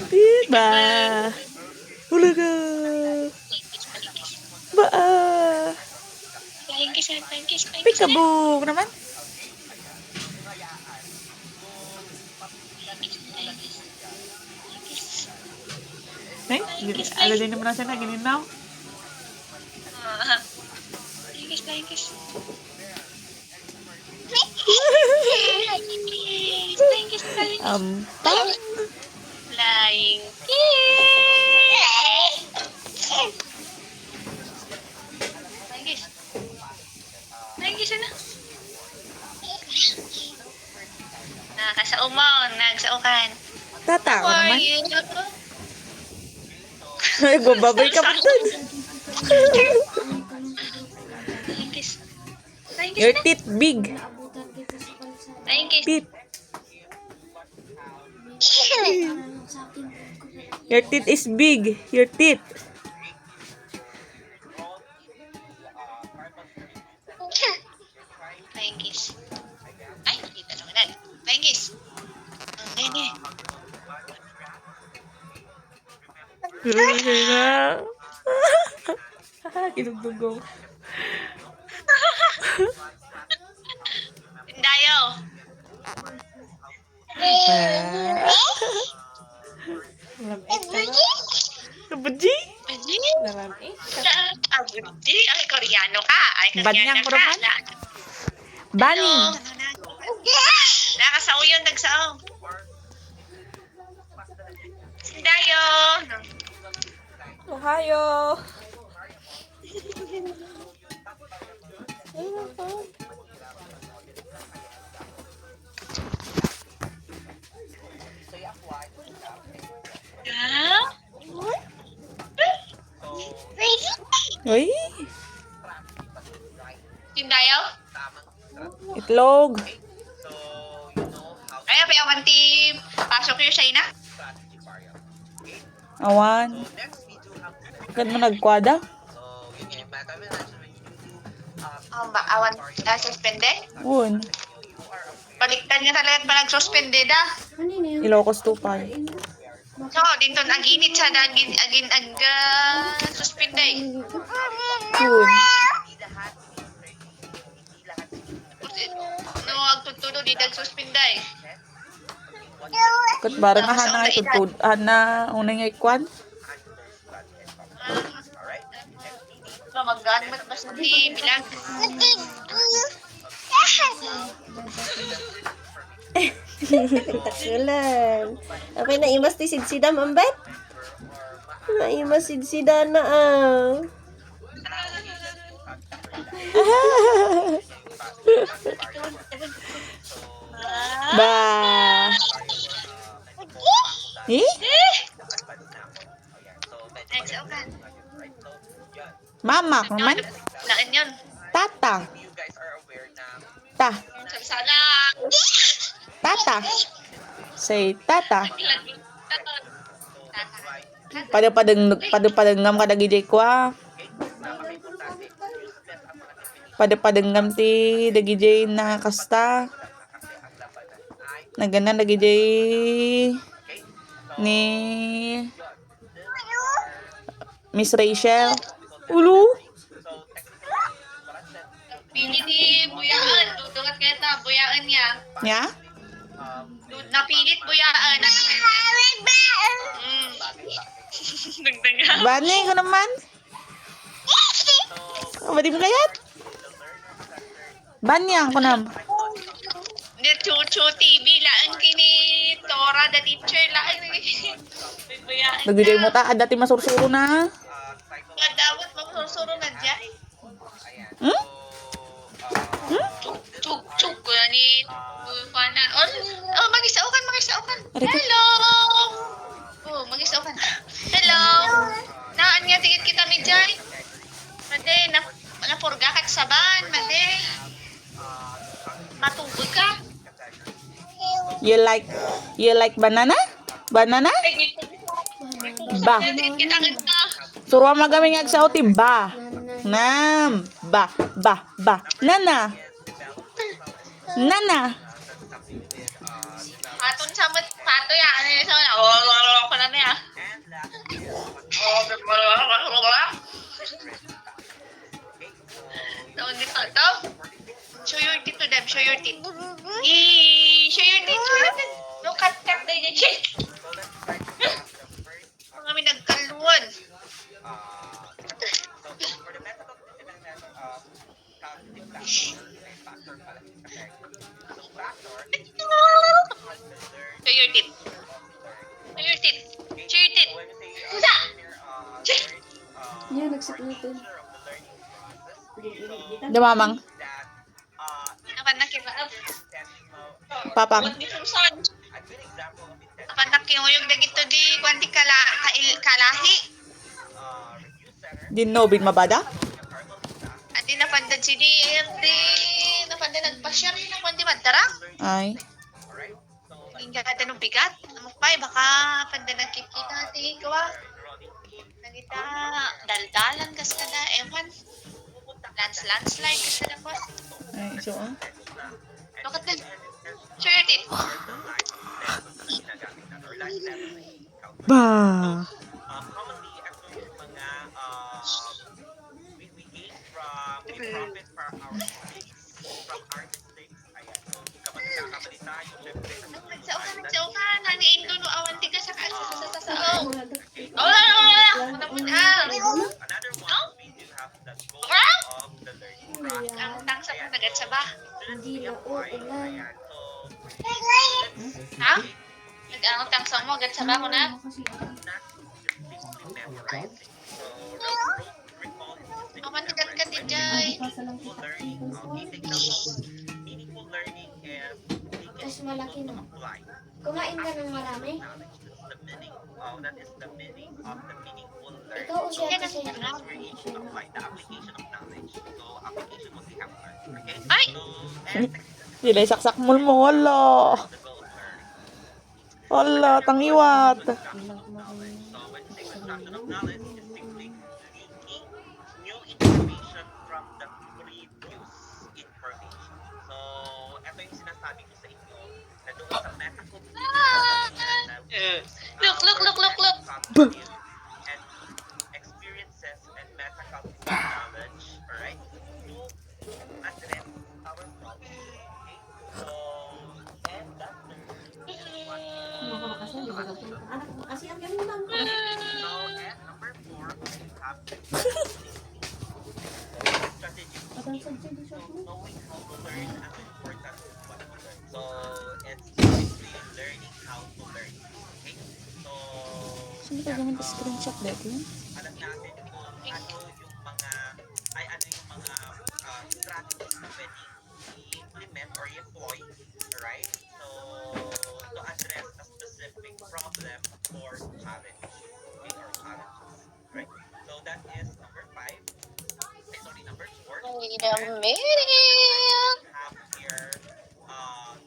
Diba? Hulaga. Ba? Flying kiss, flying kiss, flying kiss. Pikaboo naman. Nay, ala din naman siya na gininaw. Flying kiss, flying kiss. Flying kiss, flying kiss. Pang. Flying kiss. Flying kiss. Flying kiss na. Nakasao mo, nagsaukan. Tata ko How are naman. you? Ay, bababay ka pa dun. Flying kiss. Flying kiss Your na. teeth big. Flying kiss. Teeth. Your teeth is big. Your teeth. Flying kiss. Ay, kita lang na. Flying kiss. Nene. Kinugdugo. Dayo. Kabuji? Aji? Abuji? Ay, Koreano ka. Ay, Banyang Koreano ko ka. naman. Bani. Nakasao yun, nagsao. Dayo. Ohio. Ha? Uy. Yung dayo? Itlog. Ay, pa yung team. Pasok yung China? Awan. Kan mo nagkwada? Awan, suspended? Un. Baliktad nga talaga pa nag-suspended ah. Ilocos 2-5. So, dito aginit sa suspended. Un. No, agtutulo di nag-suspended. Kat barang nga hana nga itutod. Hana unang nga ikwan. Magaan mat basta di bilang. Takulan. Okay na imas ti sidsida mambet? Na imas sidsida na Ba. Eh? Nagsaukan. Mama ko naman. Naan yun. Tata. Ta. Sabsala. Tata. Say tata. Pada-padengam kada gijay ko ah. Pada-padengam ti dagijay na kasta. Nagana dagijay ni Miss Rachel. Ulu. Pili ni buyaan. Dudungat kaya ta. Buyaan niya. Ya? Napilit buyaan. Dagdaga. Bani ko naman. Badi mo kayat? Banyang ko naman. Ni Chuchu TV. Laan kini Tora the teacher. Laan ni. Buyaan Nagijay mo ta. Dati masursuro na. Kadawat magsusuro na dyan. Hmm? Chuk ko na ni Pana. Oh, mag-isaukan. Aray ko. Hello. Oh, mag-isaukan. Hello. Naan nga tigit kita mi Jai. Made, napurga ka sa ban, Made. Matugod ka. You like banana? Banana? Ba. Tigit kita kita. Suruan magaming ag sa uti. Ba. Nam. Ba. Nana. Nana! Patun sa mat, pato ya. Ano yung sa mga, oh, pa na niya. Taon din pato. Show your teeth to them, show your teeth. Show your teeth, show your teeth. No, cut na dyan, shit. Mga kami nagkaluan. Show your teeth. Show your teeth. Show your teeth. Kusa! Yan, nagsiputin. Damamang. Apan nakita. Papang. Di susan. Apan nakiyong dagito di kwanti kalahi. Dinobig mabada? Adi napandad si DRD. Napandad nagpasyar na kwanti madara. Ay. Naging gagada ng bigat. Amukpay, baka pandad nakikita. Tingin ko ah. Nagita, daldalan kas kada. Ewan. Landslide kas kada po. Ay, so ah. Bakit din? Show your teeth. Ba. Nagsaw ka. Nangiin doon no awan tiga sa sao. Wala. Muna-muna. No? Wow! Ang tangsa kong nagat sa ba? Ha? Nag-ang tangsa mo, agat sa ba ko na? Awan tigat ka din, Jai. Mas malaki mo. Kumain ka ng marami. Ikaw o siya Yan kasi ang Ay! Sila saksak mo. Hala. Hala, tangiwat. Look. Experiences and metacognitive knowledge, alright, to address our problems. Okay? So, and that's the Asian kami bang? So, and number 4, we have strategic thinking. So, knowing how to learn and the importance of what to learn. So, it's basically learning how to learn. Okay? So, Sino pa ganun screenshot dito yun? alam natin kung ano yung mga strategies na pwedeng i-implement or i-employ, right? So, to address a specific problem or challenge, okay, or challenges, right? So, that is number 5. Number 4. Wait a minute. Have here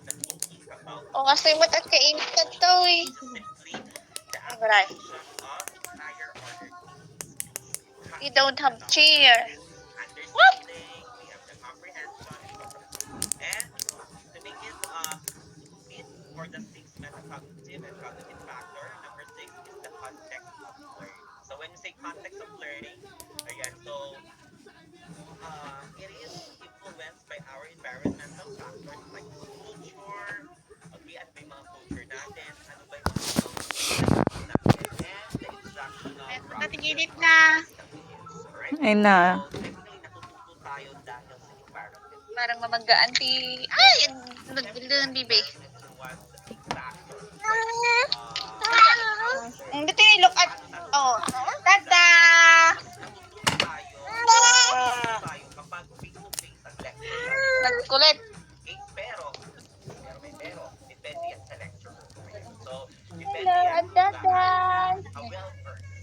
the thinking about O kasi matakain ka to eh. simply the Alright. application of higher order needs. We don't have chair. Understanding, we have the comprehension, and to make it fit for the 6 metacognitive and cognitive factor, number 6 is the context of learning. So when you say context of learning, ayan, so it is influenced by our environmental factors like culture, okay, at may mga culture natin, ano ba yung mga natin, and the instructional Ay, process natigilid na. right? Ay na. Technically, natututo tayo dahil sa environment. Parang mamagaan ti... Ay! Nagbildo ng bibi. Was a factor. Ang dito yung look at... Oh. Tada! Natututo tayo kapag face-to-face ang lecture. Nagkulit. Okay? Pero depende yan sa lecture. Okay? So, depende Hello, yan Adadan. sa well-versed.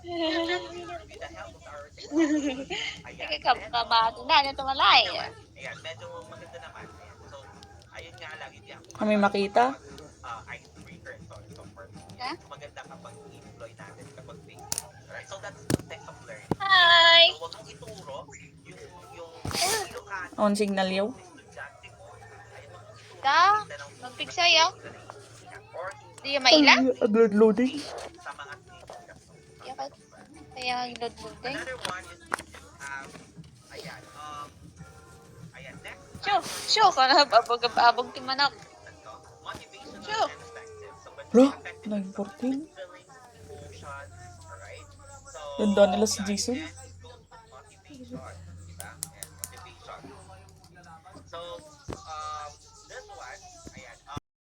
Ayan. With the help of our technology. Ayan. Sige, kabado na. Ano tumalay? Ayan, medyo maganda naman. Ayan. So, ayun nga lang, hindi ako Kami makita? icebreaker. So for me, Ha? maganda kapag i-employ natin kapag face-to-face. Alright? So, that's the context of learning. Hi! So, huwag mong ituro yung Ilocano On signal yaw. estudyante mo. Ayan. Ta, magpigsayaw. Di yung maila? Upload loading. sa mga seeds kasi. Kaya ang load din. Another one is ayan, ayan, next Sure ka na, abog ti manok. motivation Sure. and effective. So, when Bro, effective 9:14. feelings, emotions, alright? So, Ganda nila si Jason.